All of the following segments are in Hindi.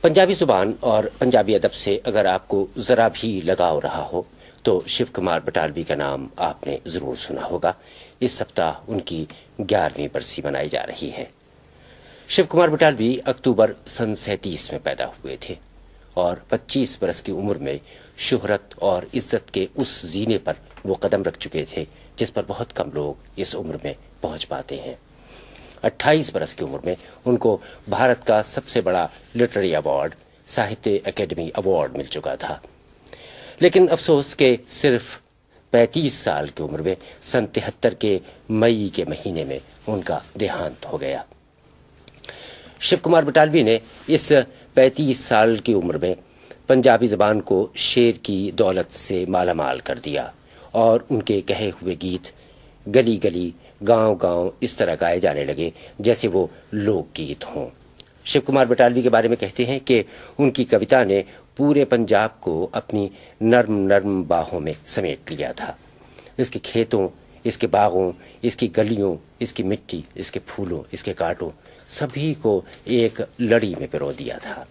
पंजाबी जुबान और पंजाबी अदब से अगर आपको जरा भी लगाव रहा हो तो शिव कुमार बटालवी का नाम आपने जरूर सुना होगा। इस सप्ताह उनकी 11वीं बरसी मनाई जा रही है। शिव कुमार बटालवी अक्टूबर सन 37 में पैदा हुए थे और 25 बरस की उम्र में शोहरत और इज्जत के उस जीने पर वो कदम रख चुके थे जिस पर बहुत कम लोग इस उम्र में पहुंच पाते हैं। 28 बरस की उम्र में उनको भारत का सबसे बड़ा लिटरेरी अवार्ड साहित्य अकेडमी अवार्ड मिल चुका था। लेकिन अफसोस के सिर्फ 35 साल की उम्र में सन 73 के मई के महीने में उनका देहांत हो गया। शिव कुमार बटालवी ने इस 35 साल की उम्र में पंजाबी जबान को शेर की दौलत से मालामाल कर दिया और उनके कहे हुए गीत गली गली गांव गांव इस तरह गाए जाने लगे जैसे वो लोकगीत हों। शिव कुमार बटालवी के बारे में कहते हैं कि उनकी कविता ने पूरे पंजाब को अपनी नर्म नर्म बाहों में समेट लिया था। इसके खेतों, इसके बागों, इसकी गलियों, इसकी मिट्टी, इसके फूलों, इसके कांटों सभी को एक लड़ी में पिरो दिया था।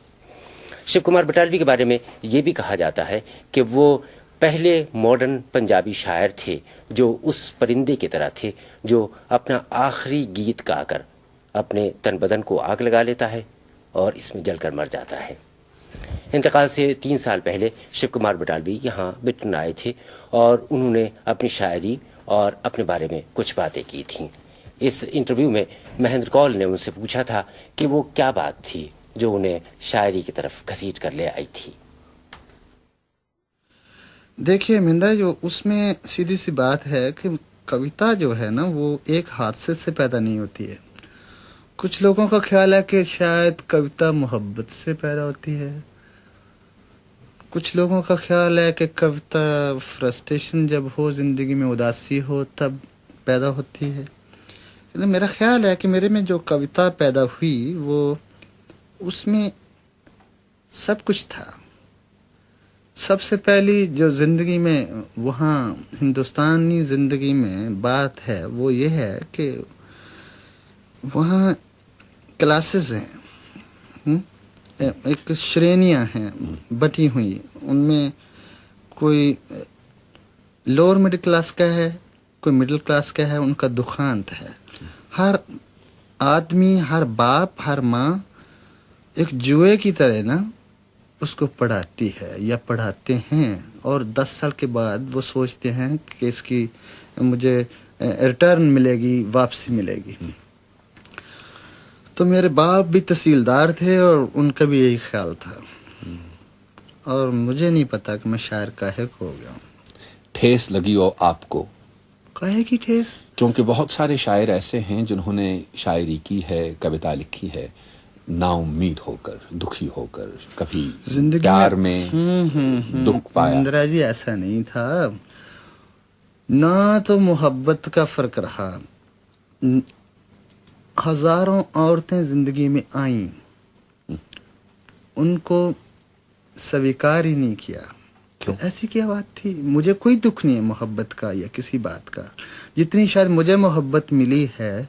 शिव कुमार बटालवी के बारे में ये भी कहा जाता है कि वो पहले मॉडर्न पंजाबी शायर थे जो उस परिंदे की तरह थे जो अपना आखिरी गीत गाकर अपने तन बदन को आग लगा लेता है और इसमें जलकर मर जाता है। इंतकाल से 3 साल पहले शिव कुमार बटालवी यहाँ ब्रिटेन आए थे और उन्होंने अपनी शायरी और अपने बारे में कुछ बातें की थीं। इस इंटरव्यू में महेंद्र कौल ने उनसे पूछा था कि वो क्या बात थी जो उन्हें शायरी की तरफ घसीट कर ले आई थी। देखिए मिंदा, जो उसमें सीधी सी बात है कि कविता जो है ना वो एक हादसे से पैदा नहीं होती है। कुछ लोगों का ख्याल है कि शायद कविता मोहब्बत से पैदा होती है, कुछ लोगों का ख्याल है कि कविता फ्रस्ट्रेशन जब हो, जिंदगी में उदासी हो तब पैदा होती है। लेकिन मेरा ख्याल है कि मेरे में जो कविता पैदा हुई वो उसमें सब कुछ था। सबसे पहली जो जिंदगी में वहाँ हिंदुस्तानी जिंदगी में बात है वो ये है कि वहाँ क्लासेस हैं, एक श्रेणियां हैं बटी हुई। उनमें कोई लोअर मिडिल क्लास का है, कोई मिडिल क्लास का है, उनका दुखांत है। हर आदमी, हर बाप, हर माँ एक जुए की तरह ना उसको पढ़ाती है या पढ़ाते हैं और 10 साल के बाद वो सोचते हैं कि इसकी मुझे रिटर्न मिलेगी, वापसी मिलेगी। तो मेरे बाप भी तहसीलदार थे और उनका भी यही ख्याल था और मुझे नहीं पता कि मैं शायर काहे को हो गया। ठेस लगी हो आपको? काहे की ठेस? क्योंकि बहुत सारे शायर ऐसे हैं जिन्होंने शायरी की है, कविता लिखी है, नाउम्मीद होकर, दुखी होकर, कभी जिंदगी प्यार में दुख पाया। इंदिरा जी ऐसा नहीं था ना, तो मोहब्बत का फर्क रहा। हजारों औरतें जिंदगी में आईं, उनको स्वीकार ही नहीं किया। क्यों? ऐसी क्या बात थी? मुझे कोई दुख नहीं है मोहब्बत का या किसी बात का, जितनी शायद मुझे मोहब्बत मिली है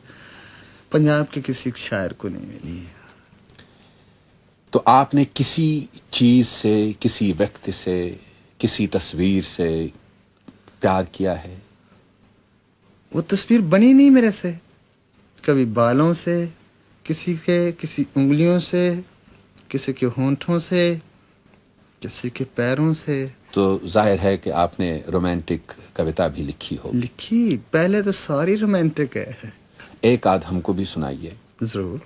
पंजाब के किसी शायर को नहीं मिली है। तो आपने किसी चीज से, किसी व्यक्ति से, किसी तस्वीर से प्यार किया है? वो तस्वीर बनी नहीं मेरे से। कभी बालों से, किसी के, किसी उंगलियों से, किसी के होंठों से, किसी के पैरों से। तो जाहिर है कि आपने रोमांटिक कविता भी लिखी हो। लिखी, पहले तो सारी रोमांटिक है। एक आध हमको भी सुनाइए। जरूर,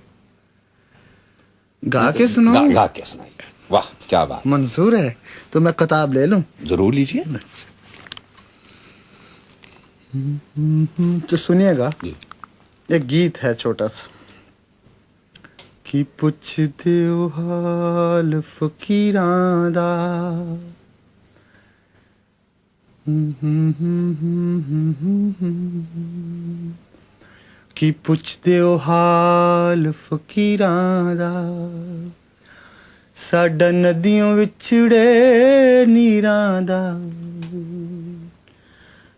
गा के सुनो। गा के सुनाइए। वाह क्या बात। मंजूर है तो मैं किताब ले लूं? जरूर लीजिए। तो सुनिएगा, एक गीत है छोटा सा। कि पुछदे ओ हाल फकीरां दा, कि पुछदे ओ हाल फकीरां दा, साडा नदियों विछड़े नीरां दा,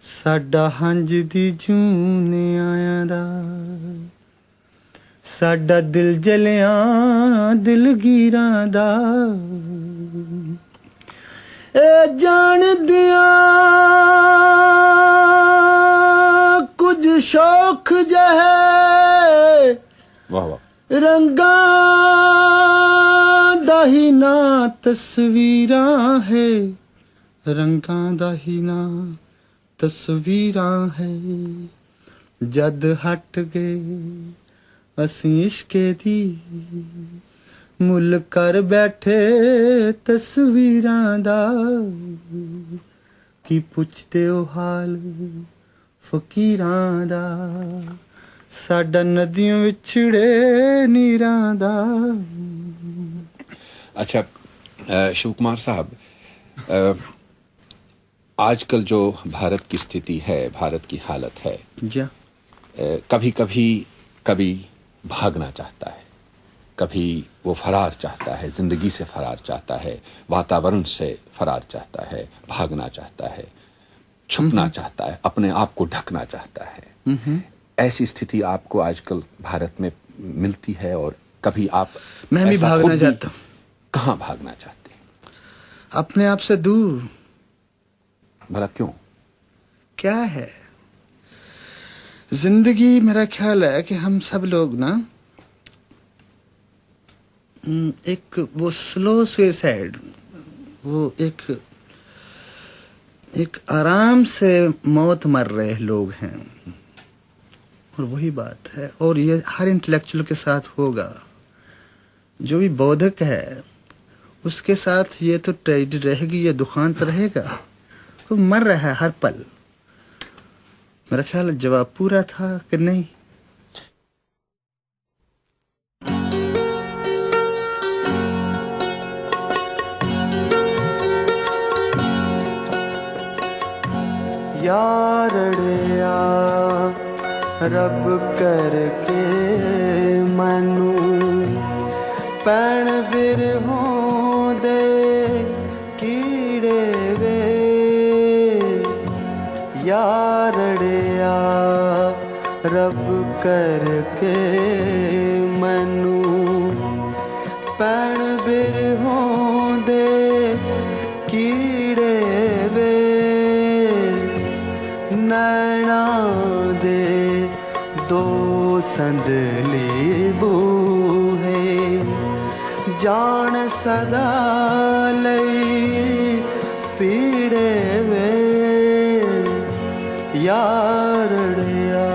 साडा हंज दी जूने आया दा, साडा दिल जलिया दिलगीरां दा ए जान दिया कुछ शौक जहे वाह वाह रंगा दा ही ना तस्वीरां है रंगा दा ही ना तस्वीरां है जद हट गए असी इश्के दी मुल कर बैठे तस्वीरां दा की पुछदे ओ हाल फकीरां दा साडा नदियों विछड़े नीरां दा। अच्छा शिव कुमार साहब, आजकल जो भारत की स्थिति है, भारत की हालत है, कभी कभी कभी भागना चाहता है, कभी वो फरार चाहता है, जिंदगी से फरार चाहता है, वातावरण से फरार चाहता है, भागना चाहता है, छुपना चाहता है, अपने आप को ढकना चाहता है। ऐसी स्थिति आपको आजकल भारत में मिलती है? और कभी आप मैं भी भागना चाहता हूँ। कहाँ भागना चाहते हैं? अपने आप से दूर। भला क्यों? क्या है जिंदगी, मेरा ख्याल है कि हम सब लोग ना एक वो स्लो सुसाइड, वो एक आराम से मौत मर रहे लोग हैं, और वही बात है। और ये हर इंटेलेक्चुअल के साथ होगा, जो भी बौद्धिक है उसके साथ ये तो ट्रेजेडी रहेगी, ये दुखांत रहेगा। वो मर रहा है हर पल। मेरा ख्याल जवाब पूरा था कि नहीं? यारड़िया रब करके मनु पैण बिर हों दे कीड़े वे यारड़िया रब करके मनु पैण बिर हों दे कीड़े वे नैना दे दो संदली बूहे जान सदा लई पीड़े वे यारड़िया।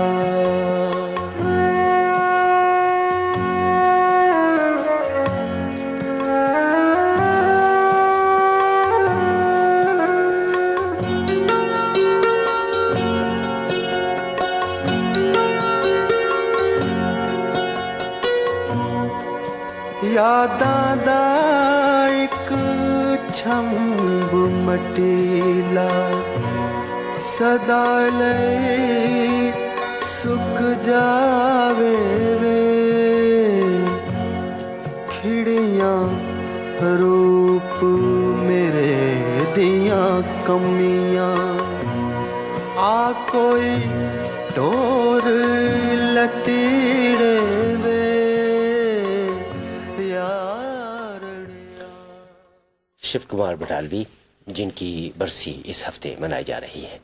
यादां दा इक छंब मटीला सदा लई सुक जावे वे खिड़ियां रूप मेरे दियां कमियां आ कोई टोर लतीड़े वे शिव कुमार बटालवी, जिनकी बरसी इस हफ्ते मनाई जा रही है।